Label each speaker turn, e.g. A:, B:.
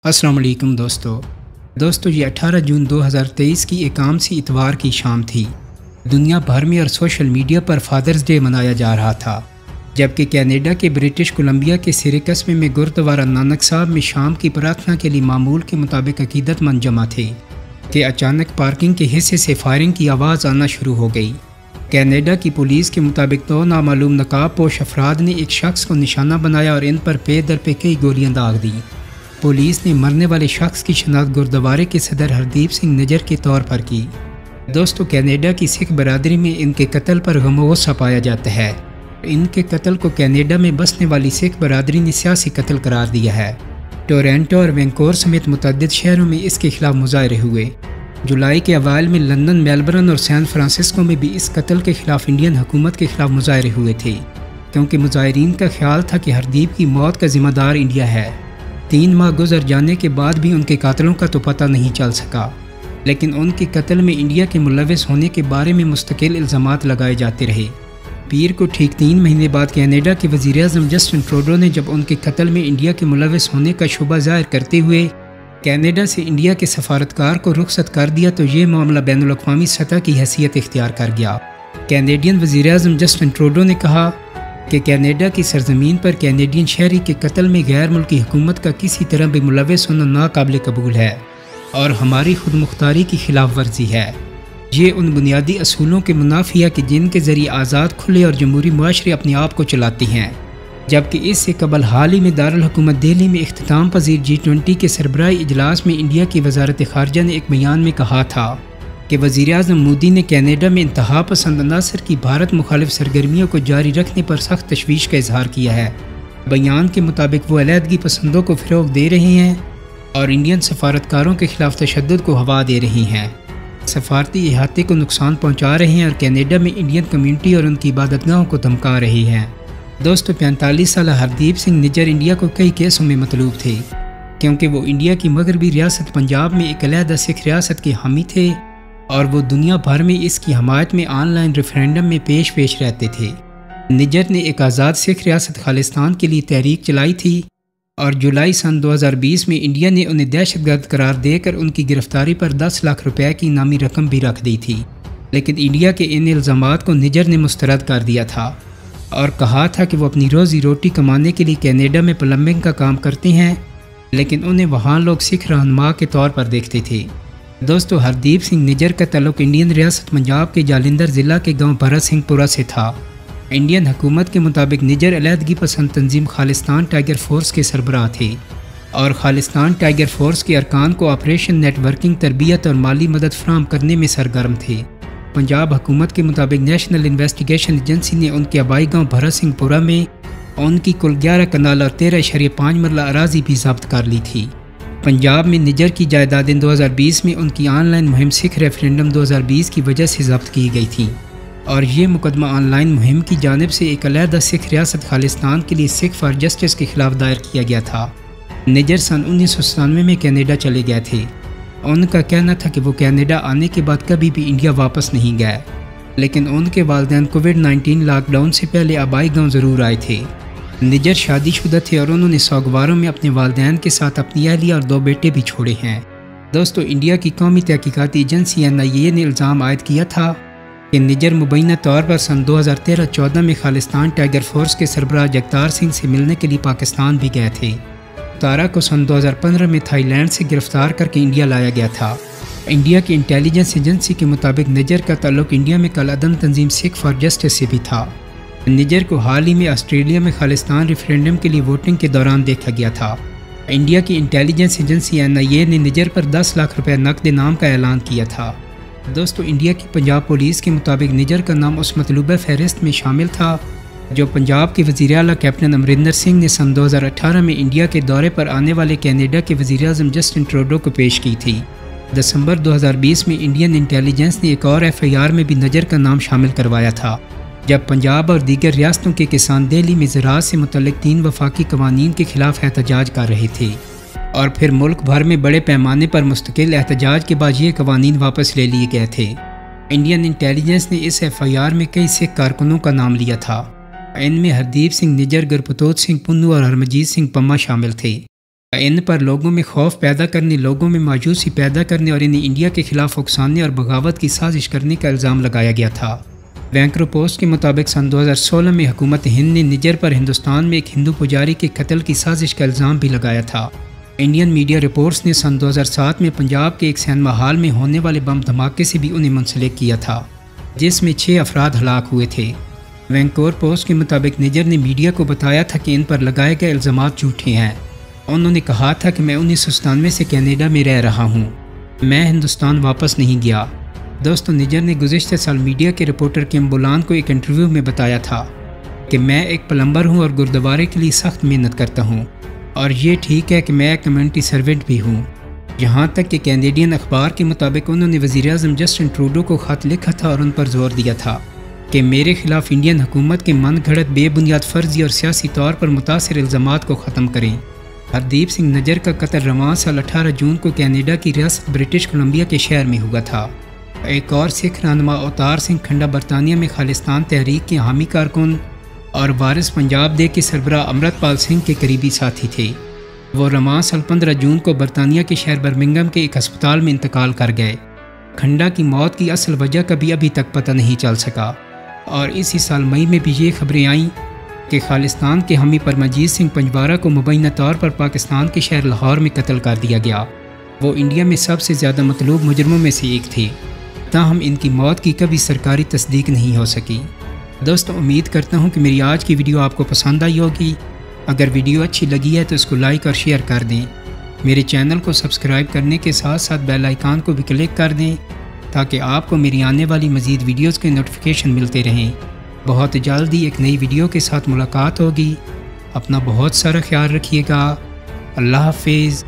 A: السلام علیکم دوستو یہ 18 جون 2023 کی ایک عام سی اتوار کی شام تھی۔ دنیا بھر میں اور سوشل میڈیا پر فادرز ڈے منایا جا رہا تھا، جبکہ کینیڈا کے برٹش کولمبیا کے سرے قصبے میں گردوارہ نانک صاحب میں شام کی پرارتھنا کے لیے معمول کے مطابق عقیدت مند جمع تھے کہ اچانک پارکنگ کے حصے سے فائرنگ کی آواز آنا شروع ہو گئی۔ کینیڈا کی پولیس کے مطابق 2 نامعلوم نقاب پوش افراد نے ایک شخص کو نشانہ بنایا اور ان پر پے در پہ کئی گولیاں داغ دیں۔ پولیس نے مرنے والے شخص کی شناخت گردوارے کے صدر ہردیپ سنگھ نجر کے طور پر کی۔ دوستو، کینیڈا کی سکھ برادری میں ان کے قتل پر غم و غصہ پایا جاتا ہے۔ ان کے قتل کو کینیڈا میں بسنے والی سکھ برادری نے سیاسی قتل قرار دیا ہے۔ ٹورنٹو اور وینکوور سمیت متعدد شہروں میں اس کے خلاف مظاہرے ہوئے۔ جولائی کے اوائل میں لندن، میلبرن اور سین فرانسسکو میں بھی اس قتل کے خلاف انڈین حکومت کے خلاف مظاہرے ہوئے تھے، کیونکہ مظاہرین کا خیال تھا کہ ہردیپ کی موت کا ذمہ دار انڈیا ہے۔ 3 ماہ گزر جانے کے بعد بھی ان کے قاتلوں کا تو پتہ نہیں چل سکا، لیکن ان کے قتل میں انڈیا کے ملوث ہونے کے بارے میں مستقل الزامات لگائے جاتے رہے۔ پیر کو ٹھیک 3 مہینے بعد کینیڈا کے وزیر اعظم جسٹن ٹروڈو نے جب ان کے قتل میں انڈیا کے ملوث ہونے کا شبہ ظاہر کرتے ہوئے کینیڈا سے انڈیا کے سفارتکار کو رخصت کر دیا تو یہ معاملہ بین الاقوامی سطح کی حیثیت اختیار کر گیا۔ کینیڈین وزیر اعظم جسٹن ٹروڈو نے کہا کہ کینیڈا کی سرزمین پر کینیڈین شہری کے قتل میں غیر ملکی حکومت کا کسی طرح بھی ملوث ہونا ناقابل قبول ہے اور ہماری خود مختاری کی خلاف ورزی ہے۔ یہ ان بنیادی اصولوں کے منافی ہے کہ جن کے ذریعے آزاد، کھلے اور جمہوری معاشرے اپنے آپ کو چلاتے ہیں، جبکہ اس سے قبل حال ہی میں دارالحکومت دہلی میں اختتام پذیر G20 کے سربراہی اجلاس میں انڈیا کی وزارت خارجہ نے ایک بیان میں کہا تھا کہ وزیر اعظم مودی نے کینیڈا میں انتہا پسند عناصر کی بھارت مخالف سرگرمیوں کو جاری رکھنے پر سخت تشویش کا اظہار کیا ہے۔ بیان کے مطابق وہ علیحدگی پسندوں کو فروغ دے رہے ہیں اور انڈین سفارتکاروں کے خلاف تشدد کو ہوا دے رہی ہیں، سفارتی احاطے کو نقصان پہنچا رہے ہیں اور کینیڈا میں انڈین کمیونٹی اور ان کی عبادت گاہوں کو دھمکا رہے ہیں۔ دوستو، 45 سالہ ہردیپ سنگھ نجر انڈیا کو کئی کیسوں میں مطلوب تھے، کیونکہ وہ انڈیا کی مغربی ریاست پنجاب میں ایک علیحدہ سکھ ریاست کے حامی تھے اور وہ دنیا بھر میں اس کی حمایت میں آن لائن ریفرینڈم میں پیش رہتے تھے۔ نجر نے ایک آزاد سکھ ریاست خالستان کے لیے تحریک چلائی تھی اور جولائی سن 2020 میں انڈیا نے انہیں دہشت گرد قرار دے کر ان کی گرفتاری پر 10 لاکھ روپے کی انعامی رقم بھی رکھ دی تھی، لیکن انڈیا کے ان الزامات کو نجر نے مسترد کر دیا تھا اور کہا تھا کہ وہ اپنی روزی روٹی کمانے کے لیے کینیڈا میں پلمبنگ کا کام کرتے ہیں، لیکن انہیں وہاں لوگ سکھ رہنما کے طور پر دیکھتے تھے۔ دوستو، ہردیپ سنگھ نجر کا تعلق انڈین ریاست پنجاب کے جالندھر ضلع کے گاؤں بھرت سنگھ پورہ سے تھا۔ انڈین حکومت کے مطابق نجر علیحدگی پسند تنظیم خالستان ٹائیگر فورس کے سربراہ تھے اور خالستان ٹائیگر فورس کے ارکان کو آپریشن نیٹ ورکنگ، تربیت اور مالی مدد فراہم کرنے میں سرگرم تھے۔ پنجاب حکومت کے مطابق نیشنل انویسٹیگیشن ایجنسی نے ان کے آبائی گاؤں بھرت سنگھ پورہ میں ان کی کل 11 کنال اور 13.5 مرلہ اراضی بھی ضبط کر لی تھی۔ پنجاب میں نجر کی جائیدادیں 2020 میں ان کی آن لائن مہم سکھ ریفرینڈم 2020 کی وجہ سے ضبط کی گئی تھیں اور یہ مقدمہ آن لائن مہم کی جانب سے ایک علیحدہ سکھ ریاست خالستان کے لیے سکھ فار جسٹس کے خلاف دائر کیا گیا تھا۔ نجر سن 1997 میں کینیڈا چلے گئے تھے۔ ان کا کہنا تھا کہ وہ کینیڈا آنے کے بعد کبھی بھی انڈیا واپس نہیں گئے، لیکن ان کے والدین کووڈ-19 لاک ڈاؤن سے پہلے آبائی گاؤں ضرور آئے تھے۔ نجر شادی شدہ تھے اور انہوں نے سوگواروں میں اپنے والدین کے ساتھ اپنی اہلیہ اور 2 بیٹے بھی چھوڑے ہیں۔ دوستو، انڈیا کی قومی تحقیقاتی ایجنسی NIA نے الزام عائد کیا تھا کہ نجر مبینہ طور پر سن 2013-14 میں خالستان ٹائیگر فورس کے سربراہ جگتار سنگھ سے ملنے کے لیے پاکستان بھی گئے تھے۔ تارا کو سن 2015 میں تھائی لینڈ سے گرفتار کر کے انڈیا لایا گیا تھا۔ انڈیا کی انٹیلیجنس ایجنسی کے مطابق نجر کا تعلق انڈیا میں کالعدم تنظیم سکھ فار جسٹس سے بھی تھا۔ نجر کو حال ہی میں آسٹریلیا میں خالستان ریفرینڈم کے لیے ووٹنگ کے دوران دیکھا گیا تھا۔ انڈیا کی انٹیلیجنس ایجنسی NIA نے نجر پر 10 لاکھ روپے نقد انعام کا اعلان کیا تھا۔ دوستو، انڈیا کی پنجاب پولیس کے مطابق نجر کا نام اس مطلوبہ فہرست میں شامل تھا جو پنجاب کے وزیر اعلیٰ کیپٹن امرندر سنگھ نے سن 2018 میں انڈیا کے دورے پر آنے والے کینیڈا کے وزیر اعظم جسٹن ٹروڈو کو پیش کی تھی۔ دسمبر 2020 میں انڈین انٹیلیجنس نے ایک اور FIR میں بھی نجر کا نام شامل کروایا تھا، جب پنجاب اور دیگر ریاستوں کے کسان دہلی میں زراعت سے متعلق 3 وفاقی قوانین کے خلاف احتجاج کر رہے تھے اور پھر ملک بھر میں بڑے پیمانے پر مستقل احتجاج کے بعد یہ قوانین واپس لے لیے گئے تھے۔ انڈین انٹیلیجنس نے اس FIR میں کئی سکھ کارکنوں کا نام لیا تھا۔ ان میں ہردیپ سنگھ نجر، گرپتوت سنگھ پنو اور ہرمجیت سنگھ پما شامل تھے۔ ان پر لوگوں میں خوف پیدا کرنے، لوگوں میں مایوسی پیدا کرنے اور انہیں انڈیا کے خلاف اکسانے اور بغاوت کی سازش کرنے کا الزام لگایا گیا تھا۔ وینکرو پوسٹ کے مطابق سن 2016 میں حکومت ہند نے نجر پر ہندوستان میں ایک ہندو پجاری کے قتل کی سازش کا الزام بھی لگایا تھا۔ انڈین میڈیا رپورٹس نے سن 2007 میں پنجاب کے ایک سینما ہال میں ہونے والے بم دھماکے سے بھی انہیں منسلک کیا تھا، جس میں 6 افراد ہلاک ہوئے تھے۔ وینکور پوسٹ کے مطابق نجر نے میڈیا کو بتایا تھا کہ ان پر لگائے گئے الزامات جھوٹے ہیں۔ انہوں نے کہا تھا کہ میں 1997 سے کینیڈا میں رہ رہا ہوں، میں ہندوستان واپس نہیں گیا۔ دوستو، نجر نے گزشتہ سال میڈیا کے رپورٹر کیم بولان کو ایک انٹرویو میں بتایا تھا کہ میں ایک پلمبر ہوں اور گردوارے کے لیے سخت محنت کرتا ہوں، اور یہ ٹھیک ہے کہ میں ایک کمیونٹی سرونٹ بھی ہوں۔ یہاں تک کہ کینیڈین اخبار کے مطابق انہوں نے وزیر اعظم جسٹن ٹروڈو کو خط لکھا تھا اور ان پر زور دیا تھا کہ میرے خلاف انڈین حکومت کے من گھڑت بے بنیاد فرضی اور سیاسی طور پر متاثر الزامات کو ختم کریں۔ ہردیپ سنگھ نجر کا قتل رواں سال 18 جون کو کینیڈا کی ریاست برٹش کولمبیا کے شہر میں ہوا تھا۔ ایک اور سکھ رہنما اوتار سنگھ کھنڈا برطانیہ میں خالستان تحریک کے حامی کارکن اور وارث پنجاب دے کے سربراہ امرت پال سنگھ کے قریبی ساتھی تھے۔ وہ رواں سال 15 جون کو برطانیہ کے شہر برمنگھم کے ایک ہسپتال میں انتقال کر گئے۔ کھنڈا کی موت کی اصل وجہ کا بھی ابھی تک پتہ نہیں چل سکا، اور اسی سال مئی میں بھی یہ خبریں آئیں کہ خالستان کے حامی پرمجیت سنگھ پنجوارہ کو مبینہ طور پر پاکستان کے شہر لاہور میں قتل کر دیا گیا۔ وہ انڈیا میں سب سے زیادہ مطلوب مجرموں میں سے ایک تھے، تاہم ان کی موت کی کبھی سرکاری تصدیق نہیں ہو سکی۔ دوستو، امید کرتا ہوں کہ میری آج کی ویڈیو آپ کو پسند آئی ہوگی۔ اگر ویڈیو اچھی لگی ہے تو اس کو لائک اور شیئر کر دیں۔ میرے چینل کو سبسکرائب کرنے کے ساتھ ساتھ بیل آئیکن کو بھی کلک کر دیں تاکہ آپ کو میری آنے والی مزید ویڈیوز کے نوٹیفیکیشن ملتے رہیں۔ بہت جلدی ایک نئی ویڈیو کے ساتھ ملاقات ہوگی۔ اپنا بہت سارا خیال رکھیے گا۔ اللہ حافظ۔